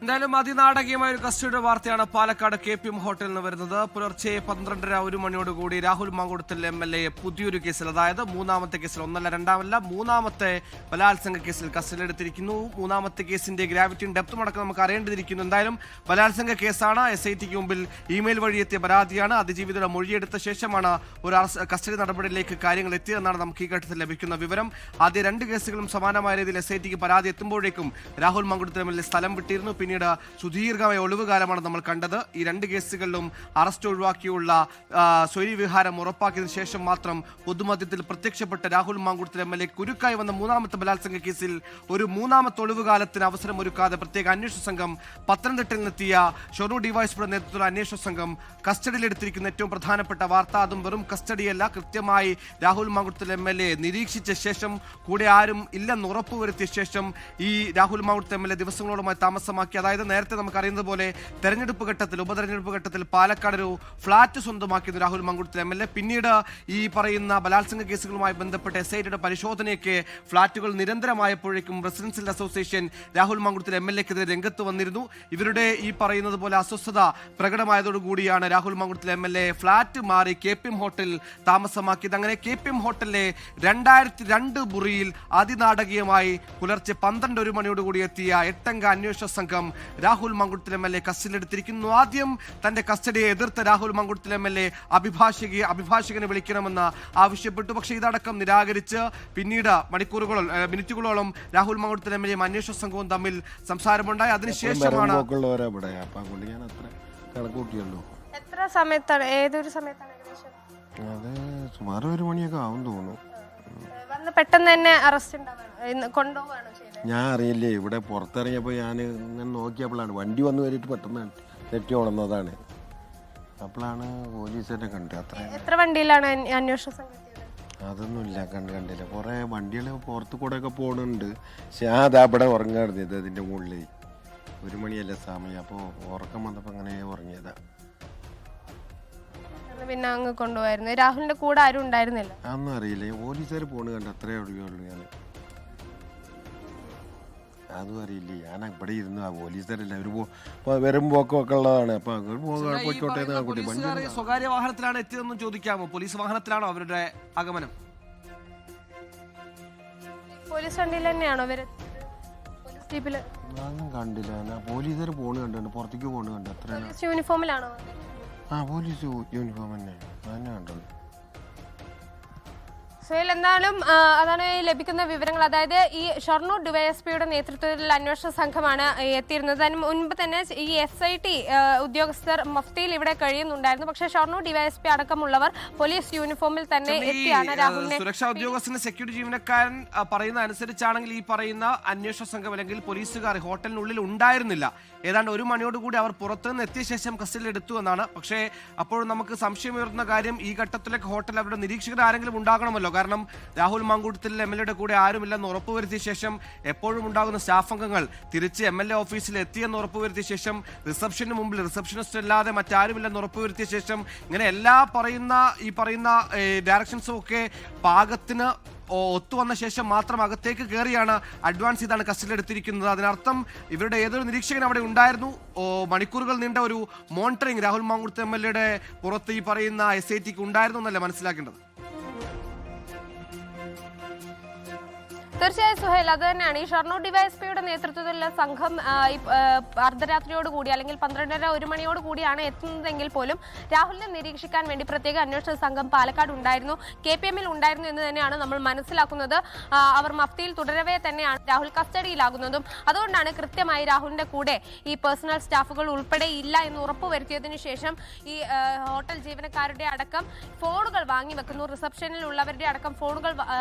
എന്തായാലും അതിനാടകീയമായ ഒരു കസ്റ്റഡിയുടെ വാർത്തയാണ് പാലക്കാട് KPM ഹോട്ടലിൽ നിന്ന് വരുന്നത്. പുലർച്ചെ 12:30 മണിയോടുകൂടി രാഹുൽ മാങ്കുടത്തിൽ MLA പുതിയൊരു കേസിൽ, അതായത് മൂന്നാമത്തെ കേസിൽ, ഒന്നല്ല രണ്ടാമല്ല മൂന്നാമത്തെ ബലാത്സംഗ കേസിൽ കസ്റ്റഡിയിലെടുത്തിരിക്കുന്നു. മൂന്നാമത്തെ കേസിന്റെ ഗ്രാവിറ്റിയും ഡെപ്തും അടക്കം നമുക്ക് അറിയേണ്ടിയിരിക്കുന്നു. എന്തായാലും ബലാത്സംഗ കേസാണ്. SITക്ക് മുമ്പിൽ ഇമെയിൽ വഴി എത്തിയ പരാതിയാണ്. അതിജീവിതയുടെ മൊഴിയെടുത്ത ശേഷമാണ് ഒരു കസ്റ്റഡി നടപടിയിലേക്ക് കാര്യങ്ങൾ എത്തിയതെന്നാണ് നമുക്ക് ഈ ഘട്ടത്തിൽ ലഭിക്കുന്ന വിവരം. ആദ്യ രണ്ട് കേസുകളും സമാനമായ രീതിയിൽ SITക്ക് പരാതി എത്തുമ്പോഴേക്കും രാഹുൽ മാങ്കുടത്തിൽ MLA സ്ഥലം വിട്ടിരുന്നു. പിന്നീട് സുദീർഘമായ ഒളിവുകാലമാണ് നമ്മൾ കണ്ടത്. ഈ രണ്ട് കേസുകളിലും അറസ്റ്റ് ഒഴിവാക്കിയുള്ള സ്വൈര്യവിഹാരം ഉറപ്പാക്കിയതിനു ശേഷം മാത്രം പൊതുമധ്യത്തിൽ പ്രത്യക്ഷപ്പെട്ട രാഹുൽ മാങ്കുടത്തിൽ MLA കുരുക്കായി വന്ന മൂന്നാമത്തെ ബലാത്സംഗ കേസിൽ ഒരു മൂന്നാമത്തെ ഒളിവുകാലത്തിന് അവസരമൊരുക്കാതെ പ്രത്യേക അന്വേഷണ സംഘം പത്തനംതിട്ടയിൽ നിന്നെത്തിയ ഷൊർണൂർ ഡിവൈഎസ്പിയുടെ നേതൃത്വത്തിലുള്ള അന്വേഷണ സംഘം കസ്റ്റഡിയിലെടുത്തിരിക്കുന്ന ഏറ്റവും പ്രധാനപ്പെട്ട വാർത്ത, അതും വെറും കസ്റ്റഡിയല്ല, കൃത്യമായി രാഹുൽ മാങ്കുടത്തിൽ MLA നിരീക്ഷിച്ച ശേഷം, കൂടെ ആരും ഇല്ലെന്ന് ഉറപ്പുവരുത്തിയ ശേഷം ഈ രാഹുൽ മാങ്കുടത്തിൽ MLA ദിവസങ്ങളോളമായി താമസമാക്കി. അതായത് നേരത്തെ നമുക്കറിയുന്നത് പോലെ തെരഞ്ഞെടുപ്പ് ഘട്ടത്തിൽ, ഉപതെരഞ്ഞെടുപ്പ് ഘട്ടത്തിൽ പാലക്കാട് ഒരു ഫ്ളാറ്റ് സ്വന്തമാക്കിയത് രാഹുൽ മാങ്കുടത്തിൽ MLA. പിന്നീട് ഈ പറയുന്ന ബലാത്സംഗ കേസുകളുമായി ബന്ധപ്പെട്ട് SITയുടെ പരിശോധനയൊക്കെ ഫ്ളാറ്റുകൾ നിരന്തരമായപ്പോഴേക്കും റെസിഡൻഷ്യൽ അസോസിയേഷൻ രാഹുൽ മാങ്കുടത്തിൽ MLAക്കെതിരെ രംഗത്ത് വന്നിരുന്നു. ഇവരുടെ ഈ പറയുന്നത് പോലെ അസ്വസ്ഥത പ്രകടമായതോടുകൂടിയാണ് രാഹുൽ മാങ്കുടത്തിൽ MLA ഫ്ളാറ്റ് മാറി KPM ഹോട്ടലിൽ താമസമാക്കിയത്. അങ്ങനെ KPM ഹോട്ടലിലെ 2002 മുറിയിൽ അതിനാടകീയമായി പുലർച്ചെ 12:01 മണിയോടുകൂടി എത്തിയ 8-അംഗ അന്വേഷണ സംഘം രാഹുൽ മാങ്കുടത്തിൽ MLA കസ്റ്റഡിയിലെടുത്തിരിക്കുന്നു. ആദ്യം തന്റെ കസ്റ്റഡിയെ എതിർത്ത രാഹുൽ മാങ്കുടത്തിൽ MLA അഭിഭാഷകനെ വിളിക്കണമെന്ന് ആവശ്യപ്പെട്ടു. പക്ഷേ ഇതടക്കം നിരാകരിച്ച് പിന്നീട് മിനിറ്റുകളോളം രാഹുൽ മാങ്കുടത്തിൽ MLAയും അന്വേഷണ സംഘവും തമ്മിൽ സംസാരമുണ്ടായി. അതിനുശേഷമാണ് എത്ര സമയത്താണ്, ഏതൊരു സമയത്താണ് ഏകദേശം? അത് സുമാറ് 1 മണിയൊക്കെ ആവും തോന്നുന്നു. വന്ന് പെട്ടെന്ന് തന്നെ അറസ്റ്റ് കൊണ്ടുപോവാണോ ചെയ്തത്? ഞാൻ അറിയില്ലേ, ഇവിടെ പുറത്തിറങ്ങിയപ്പോൾ ഞാൻ ഇങ്ങനെ നോക്കിയപ്പോഴാണ് വണ്ടി വന്ന് കയറിയിട്ട് പെട്ടെന്ന് തെറ്റി ഉണർന്നതാണ്. അപ്പോഴാണ് പോലീസിനെ കണ്ടത്. അത്ര എത്ര വണ്ടിയിലാണ് അന്വേഷണ സംഘം? അതൊന്നുമില്ല, കണ്ടില്ല. കുറേ വണ്ടികൾ പുറത്ത് കൂടെ ഒക്കെ പോകുന്നുണ്ട്. പക്ഷെ ഞാൻ അതാ ഇവിടെ ഉറങ്ങാറുണ്ട് അതിൻ്റെ മുകളിൽ. 1 മണിയല്ല സമയം. അപ്പോൾ ഉറക്കം വന്നപ്പോൾ അങ്ങനെ ഉറങ്ങിയതാ. പിന്നെ അങ്ങ് കൊണ്ടുപോയിരുന്നു. രാഹുലിന്റെ കൂടെ ആരും ഉണ്ടായിരുന്നില്ല? അതൊന്നും അറിയില്ല. പോലീസുകാർ പോണ് കണ്ട് അത്രേ അറിയുള്ളൂ. ഞാൻ അതും അറിയില്ല. ഞാൻ ഇവിടെ ഇരുന്നു. ആ പോലീസുകാരല്ല, ഒരു വരും പോക്കും ഒക്കെ ഉള്ളതാണ്. അപ്പൊ പോയിക്കോട്ടെ. സ്വകാര്യ വാഹനത്തിലാണ് എത്തിയതെന്ന് ചോദിക്കാമോ? പോലീസ് വാഹനത്തിലാണോ അവരുടെ ആഗമനം? പോലീസ് വണ്ടിയിൽ തന്നെയാണോ? ഒന്നും കണ്ടില്ല. പോലീസുകാർ പോണ് കണ്ടുണ്ട്, പുറത്തേക്ക് പോണ് കണ്ടു. അത്ര യൂണിഫോമിലാണോ? പോലീസ് യൂണിഫോം തന്നെ കണ്ടുള്ളൂ. സുഹേൽ, എന്തായാലും അതാണ് ലഭിക്കുന്ന വിവരങ്ങൾ. അതായത് ഈ ഷൊർണൂർ ഡിവൈഎസ്പിയുടെ നേതൃത്വത്തിലുള്ള അന്വേഷണ സംഘമാണ് എത്തിയിരുന്നത്. അതിന് മുൻപ് തന്നെ ഈ SIT ഉദ്യോഗസ്ഥർ മഫ്തിയിൽ ഇവിടെ കഴിയുന്നുണ്ടായിരുന്നു. പക്ഷേ ഷൊർണൂർ ഡിവൈഎസ്പി അടക്കമുള്ളവർ പോലീസ് യൂണിഫോമിൽ തന്നെ എത്തിയാണ് രാഹുലിനെ. സുരക്ഷാ ഉദ്യോഗസ്ഥന്റെ സെക്യൂരിറ്റി ജീവനക്കാരൻ പറയുന്ന അനുസരിച്ചാണെങ്കിൽ ഈ പറയുന്ന അന്വേഷണ സംഘം അല്ലെങ്കിൽ പോലീസുകാർ ഹോട്ടലിനുള്ളിൽ ഉണ്ടായിരുന്നില്ല. ഏതാണ്ട് 1 മണിയോടുകൂടി അവർ പുറത്തുനിന്ന് എത്തിയ ശേഷം കസ്റ്റഡിയിൽ എടുത്തു എന്നാണ്. പക്ഷേ അപ്പോഴും നമുക്ക് സംശയമുയർന്ന കാര്യം, ഈ ഘട്ടത്തിലേക്ക് ഹോട്ടൽ അവരുടെ നിരീക്ഷകർ ആരെങ്കിലും ഉണ്ടാകണമല്ലോ. കാരണം രാഹുൽ മാങ്കുടത്തിൽ MLAയുടെ കൂടെ ആരുമില്ലെന്ന് ഉറപ്പുവരുത്തിയ ശേഷം എപ്പോഴും ഉണ്ടാകുന്ന സ്റ്റാഫ് അംഗങ്ങൾ തിരിച്ച് MLA ഓഫീസിൽ എത്തിയെന്ന് ഉറപ്പുവരുത്തിയ ശേം റിസപ്ഷന് മുമ്പിൽ റിസപ്ഷനിസ്റ്റ് അല്ലാതെ മറ്റാരുമില്ലെന്ന് ഉറപ്പുവരുത്തിയ ശേഷം ഇങ്ങനെ എല്ലാ ഈ പറയുന്ന ഡയറക്ഷൻസും ഒക്കെ പാകത്തിന് ഒത്തുവന്ന ശേഷം മാത്രം അകത്തേക്ക് കയറിയാണ് അഡ്വാൻസ് ചെയ്താണ് കസ്റ്റഡിയിലെടുത്തിരിക്കുന്നത്. അതിനർത്ഥം ഇവരുടെ ഏതൊരു നിരീക്ഷകൻ അവിടെ ഉണ്ടായിരുന്നു. മണിക്കൂറുകൾ നീണ്ട ഒരു മോണിറ്ററിംഗ് രാഹുൽ മാങ്കുടത്തിൽ MLAയുടെ പുറത്ത് ഈ പറയുന്ന SITക്ക് ഉണ്ടായിരുന്നു എന്നല്ല മനസ്സിലാക്കേണ്ടത്. തീർച്ചയായും സുഹേൽ, അത് തന്നെയാണ്. ഈ ഷൊർണൂർ ഡിവൈഎസ്പിയുടെ നേതൃത്വത്തിലുള്ള സംഘം അർദ്ധരാത്രിയോട് കൂടി അല്ലെങ്കിൽ 12:30-1 മണിയോട് കൂടിയാണ് എത്തുന്നതെങ്കിൽ പോലും രാഹുലിനെ നിരീക്ഷിക്കാൻ വേണ്ടി പ്രത്യേക അന്വേഷണ സംഘം പാലക്കാട് ഉണ്ടായിരുന്നു, KPMൽ ഉണ്ടായിരുന്നു എന്ന് തന്നെയാണ് നമ്മൾ മനസ്സിലാക്കുന്നത്. അവർ മഫ്തിയിൽ തുടരവേ തന്നെയാണ് രാഹുൽ കസ്റ്റഡിയിലാകുന്നതും. അതുകൊണ്ടാണ് കൃത്യമായി രാഹുലിന്റെ കൂടെ ഈ പേഴ്സണൽ സ്റ്റാഫുകൾ ഉൾപ്പെടെ ഇല്ല എന്ന് ഉറപ്പുവരുത്തിയതിനു ശേഷം ഈ ഹോട്ടൽ ജീവനക്കാരുടെ അടക്കം ഫോണുകൾ വാങ്ങിവെക്കുന്നു. റിസപ്ഷനിൽ ഉള്ളവരുടെ അടക്കം ഫോണുകൾ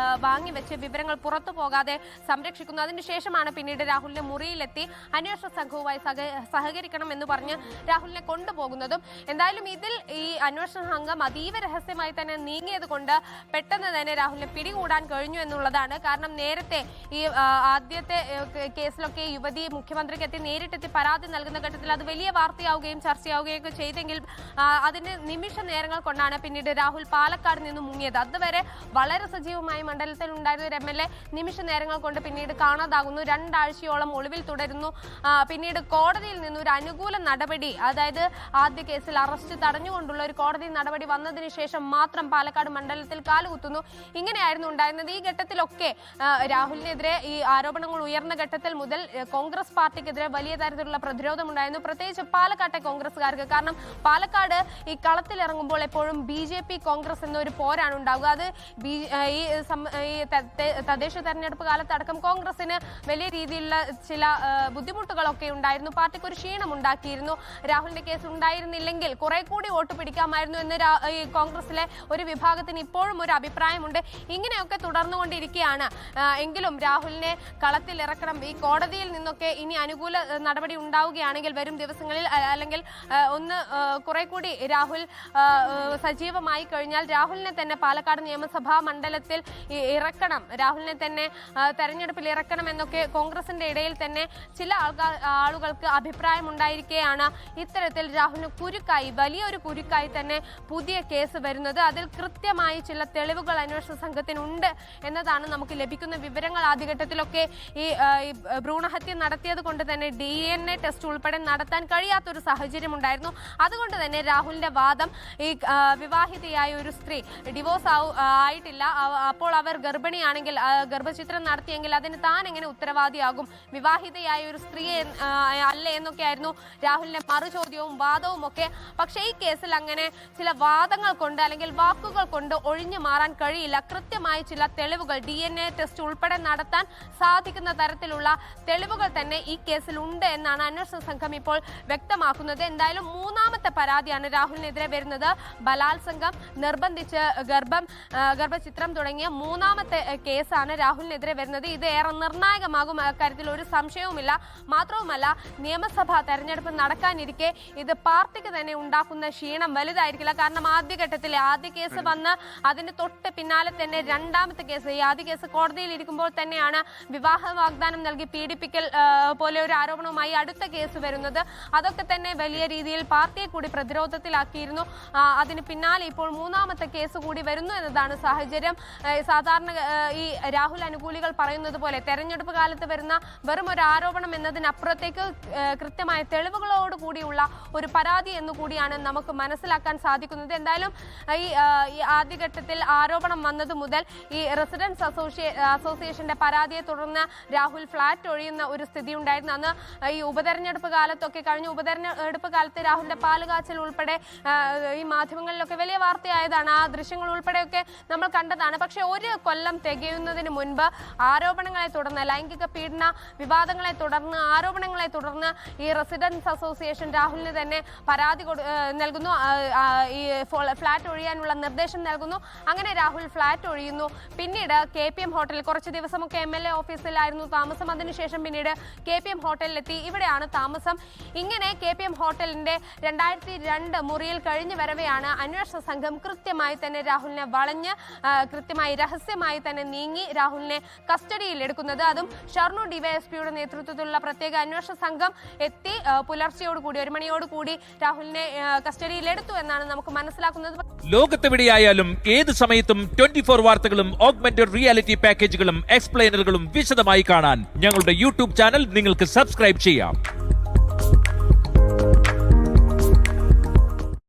വാങ്ങിവെച്ച് വിവരങ്ങൾ പുറത്തു പോകാതെ സംരക്ഷിക്കുന്നു. അതിനുശേഷമാണ് പിന്നീട് രാഹുലിന്റെ മുറിയിലെത്തി അന്വേഷണ സംഘവുമായി സഹകരിക്കണം എന്ന് പറഞ്ഞ് രാഹുലിനെ കൊണ്ടുപോകുന്നതും. എന്തായാലും ഇതിൽ ഈ അന്വേഷണ സംഘം അതീവ രഹസ്യമായി തന്നെ നീങ്ങിയത് കൊണ്ട് പെട്ടെന്ന് തന്നെ രാഹുലിനെ പിടികൂടാൻ കഴിഞ്ഞു എന്നുള്ളതാണ്. കാരണം നേരത്തെ ഈ ആദ്യത്തെ കേസിലൊക്കെ യുവതി മുഖ്യമന്ത്രിക്ക് നേരിട്ടെത്തി പരാതി നൽകുന്ന ഘട്ടത്തിൽ അത് വലിയ വാർത്തയാവുകയും ചർച്ചയാവുകയും ഒക്കെ ചെയ്തെങ്കിൽ അതിന് നിമിഷ നേരങ്ങൾ കൊണ്ടാണ് പിന്നീട് രാഹുൽ പാലക്കാട് നിന്ന് മുങ്ങിയത്. അതുവരെ വളരെ സജീവമായി മണ്ഡലത്തിൽ ഉണ്ടായിരുന്ന ഒരു MLA നിമിഷ നിമിഷ നേരങ്ങൾ കൊണ്ട് പിന്നീട് കാണാതാകുന്നു. 2 ആഴ്ചയോളം ഒളിവിൽ തുടരുന്നു. പിന്നീട് കോടതിയിൽ നിന്ന് ഒരു അനുകൂല നടപടി, അതായത് ആദ്യ കേസിൽ അറസ്റ്റ് തടഞ്ഞുകൊണ്ടുള്ള ഒരു കോടതി നടപടി വന്നതിന് ശേഷം മാത്രം പാലക്കാട് മണ്ഡലത്തിൽ കാലുകുത്തുന്നു. ഇങ്ങനെയായിരുന്നു ഉണ്ടായിരുന്നത്. ഈ ഘട്ടത്തിലൊക്കെ രാഹുലിനെതിരെ ഈ ആരോപണങ്ങൾ ഉയർന്ന ഘട്ടത്തിൽ മുതൽ കോൺഗ്രസ് പാർട്ടിക്കെതിരെ വലിയ തരത്തിലുള്ള പ്രതിരോധമുണ്ടായിരുന്നു, പ്രത്യേകിച്ച് പാലക്കാട്ടെ കോൺഗ്രസ്സുകാർക്ക്. കാരണം പാലക്കാട് ഈ കളത്തിലിറങ്ങുമ്പോൾ എപ്പോഴും BJP കോൺഗ്രസ് എന്നൊരു പോരാണ് ഉണ്ടാവുക. അത് ഈ തദ്ദേശ തെരഞ്ഞെടുപ്പ് കാലത്തടക്കം കോൺഗ്രസിന് വലിയ രീതിയിലുള്ള ചില ബുദ്ധിമുട്ടുകളൊക്കെ ഉണ്ടായിരുന്നു. പാർട്ടിക്ക് ഒരു ക്ഷീണം ഉണ്ടാക്കിയിരുന്നു. രാഹുലിന്റെ കേസ് ഉണ്ടായിരുന്നില്ലെങ്കിൽ കുറെ കൂടി വോട്ട് പിടിക്കാമായിരുന്നു എന്ന് ഈ കോൺഗ്രസിലെ ഒരു വിഭാഗത്തിന് ഇപ്പോഴും ഒരു അഭിപ്രായമുണ്ട്. ഇങ്ങനെയൊക്കെ തുടർന്നുകൊണ്ടിരിക്കുകയാണ്. എങ്കിലും രാഹുലിനെ കളത്തിലിറക്കണം. ഈ കോടതിയിൽ നിന്നൊക്കെ ഇനി അനുകൂല നടപടി ഉണ്ടാവുകയാണെങ്കിൽ വരും ദിവസങ്ങളിൽ, അല്ലെങ്കിൽ കുറെ കൂടി രാഹുൽ സജീവമായി കഴിഞ്ഞാൽ രാഹുലിനെ തന്നെ പാലക്കാട് നിയമസഭാ മണ്ഡലത്തിൽ ഇറക്കണം, രാഹുലിനെ തന്നെ തെരഞ്ഞെടുപ്പിൽ ഇറക്കണം എന്നൊക്കെ കോൺഗ്രസിന്റെ ഇടയിൽ തന്നെ ചില ആളുകൾക്ക് അഭിപ്രായമുണ്ടായിരിക്കെയാണ് ഇത്തരത്തിൽ രാഹുലിന് കുരുക്കായി, വലിയൊരു കുരുക്കായി തന്നെ പുതിയ കേസ് വരുന്നത്. അതിൽ കൃത്യമായി ചില തെളിവുകൾ അന്വേഷണ സംഘത്തിനുണ്ട് എന്നതാണ് നമുക്ക് ലഭിക്കുന്ന വിവരങ്ങൾ. ആദ്യഘട്ടത്തിലൊക്കെ ഈ ഭ്രൂണഹത്യ നടത്തിയത് കൊണ്ട് തന്നെ DNA ടെസ്റ്റ് ഉൾപ്പെടെ നടത്താൻ കഴിയാത്തൊരു സാഹചര്യം ഉണ്ടായിരുന്നു. അതുകൊണ്ട് തന്നെ രാഹുലിന്റെ വാദം, ഈ വിവാഹിതയായ ഒരു സ്ത്രീ ഡിവോഴ്സ് ആയിട്ടില്ല, അപ്പോൾ അവർ ഗർഭിണിയാണെങ്കിൽ, ഗർഭചിത്രം നടത്തിയെങ്കിൽ അതിന് താൻ എങ്ങനെ ഉത്തരവാദിയാകും, വിവാഹിതയായ ഒരു സ്ത്രീയെ അല്ലേ എന്നൊക്കെയായിരുന്നു രാഹുലിന്റെ മറുചോദ്യവും വാദവും ഒക്കെ. പക്ഷേ ഈ കേസിൽ അങ്ങനെ ചില വാദങ്ങൾ കൊണ്ട് അല്ലെങ്കിൽ വാക്കുകൾ കൊണ്ട് ഒഴിഞ്ഞു മാറാൻ കഴിയില്ല. കൃത്യമായി ചില തെളിവുകൾ, DNA ടെസ്റ്റ് ഉൾപ്പെടെ നടത്താൻ സാധിക്കുന്ന തരത്തിലുള്ള തെളിവുകൾ തന്നെ ഈ കേസിൽ ഉണ്ട് എന്നാണ് അന്വേഷണ സംഘം ഇപ്പോൾ വ്യക്തമാക്കുന്നത്. എന്തായാലും 3ാമത്തെ പരാതിയാണ് രാഹുലിനെതിരെ വരുന്നത്. ബലാത്സംഗം, നിർബന്ധിച്ച് ഗർഭചിത്രം തുടങ്ങിയ 3ാമത്തെ കേസാണ് രാഹുലിനെതിരെ വരുന്നത്. ഇത് ഏറെ നിർണായകമാകും, അക്കാര്യത്തിൽ ഒരു സംശയവുമില്ല. മാത്രവുമല്ല, നിയമസഭാ തെരഞ്ഞെടുപ്പ് നടക്കാനിരിക്കെ ഇത് പാർട്ടിക്ക് തന്നെ ഉണ്ടാക്കുന്ന ക്ഷീണം വലുതായിരിക്കില്ല. കാരണം ആദ്യ കേസ് വന്ന് അതിന് തൊട്ട് പിന്നാലെ തന്നെ 2ാമത്തെ കേസ്, ഈ ആദ്യ കേസ് കോടതിയിൽ ഇരിക്കുമ്പോൾ തന്നെയാണ് വിവാഹ വാഗ്ദാനം നൽകി പീഡിപ്പിക്കൽ പോലെ ഒരു ആരോപണവുമായി അടുത്ത കേസ് വരുന്നത്. അതൊക്കെ തന്നെ വലിയ രീതിയിൽ പാർട്ടിയെ കൂടി പ്രതിരോധത്തിലാക്കിയിരുന്നു. അതിന് പിന്നാലെ ഇപ്പോൾ 3ാമത്തെ കേസ് കൂടി വരുന്നു എന്നതാണ് സാഹചര്യം. സാധാരണ ഈ രാഹുൽ അനുകൂലികൾ പറയുന്നത് പോലെ തെരഞ്ഞെടുപ്പ് കാലത്ത് വരുന്ന വെറും ഒരു ആരോപണം എന്നതിനപ്പുറത്തേക്ക് കൃത്യമായ തെളിവുകളോട് കൂടിയുള്ള ഒരു പരാതി എന്നുകൂടിയാണ് നമുക്ക് മനസ്സിലാക്കാൻ സാധിക്കുന്നത്. എന്തായാലും ഈ ആദ്യഘട്ടത്തിൽ ആരോപണം വന്നത് മുതൽ ഈ റെസിഡൻസ് അസോസിയേഷന്റെ പരാതിയെ തുടർന്ന് രാഹുൽ ഫ്ളാറ്റ് ഒഴിയുന്ന ഒരു സ്ഥിതി ഉണ്ടായിരുന്നു. അന്ന് ഈ ഉപതെരഞ്ഞെടുപ്പ് കാലത്തൊക്കെ, കഴിഞ്ഞ ഉപതെരഞ്ഞെടുപ്പ് കാലത്ത് രാഹുലിന്റെ പാലുകാച്ചൽ ഉൾപ്പെടെ ഈ മാധ്യമങ്ങളിലൊക്കെ വലിയ വാർത്തയായതാണ്. ആ ദൃശ്യങ്ങൾ ഉൾപ്പെടെയൊക്കെ നമ്മൾ കണ്ടതാണ്. പക്ഷെ 1 കൊല്ലം തികയുന്നതിന് മുൻപ് ആരോപണങ്ങളെ തുടർന്ന്, ലൈംഗിക പീഡന വിവാദങ്ങളെ തുടർന്ന്, ആരോപണങ്ങളെ തുടർന്ന് ഈ റെസിഡൻസ് അസോസിയേഷൻ രാഹുലിന് തന്നെ പരാതി നൽകുന്നു, ഈ ഫ്ളാറ്റ് ഒഴിയാനുള്ള നിർദ്ദേശം നൽകുന്നു. അങ്ങനെ രാഹുൽ ഫ്ളാറ്റ് ഒഴിയുന്നു. പിന്നീട് KPM ഹോട്ടലിൽ കുറച്ച് ദിവസമൊക്കെ MLA ഓഫീസിലായിരുന്നു താമസം. അതിനുശേഷം പിന്നീട് KPM ഹോട്ടലിലെത്തി, ഇവിടെയാണ് താമസം. ഇങ്ങനെ KPM ഹോട്ടലിന്റെ 2002 മുറിയിൽ കഴിഞ്ഞു വരവെയാണ് അന്വേഷണ സംഘം കൃത്യമായി തന്നെ രാഹുലിനെ വളഞ്ഞ് കൃത്യമായി രഹസ്യമായി തന്നെ നീങ്ങി രാഹുലിനെ കസ്റ്റഡിയിൽ എടുക്കുന്നത്. അതും ഷർണൂർ ഡിവൈഎസ്പിയുടെ നേതൃത്വത്തിലുള്ള പ്രത്യേക അന്വേഷണ സംഘം എത്തി പുലർച്ചെയോടുകൂടി 1 മണിയോടുകൂടി രാഹുലിനെ കസ്റ്റഡിയിലെടുത്തു എന്നാണ് നമുക്ക് മനസ്സിലാക്കുന്നത്. ലോകത്തെവിടെയായാലും ഏത് സമയത്തും 24 വാർത്തകളും ഓഗ്മെന്റഡ് റിയാലിറ്റി പാക്കേജുകളും എക്സ്പ്ലെയിനറുകളും വിശദമായി കാണാൻ ഞങ്ങളുടെ YouTube ചാനൽ നിങ്ങൾക്ക് സബ്സ്ക്രൈബ് ചെയ്യാം.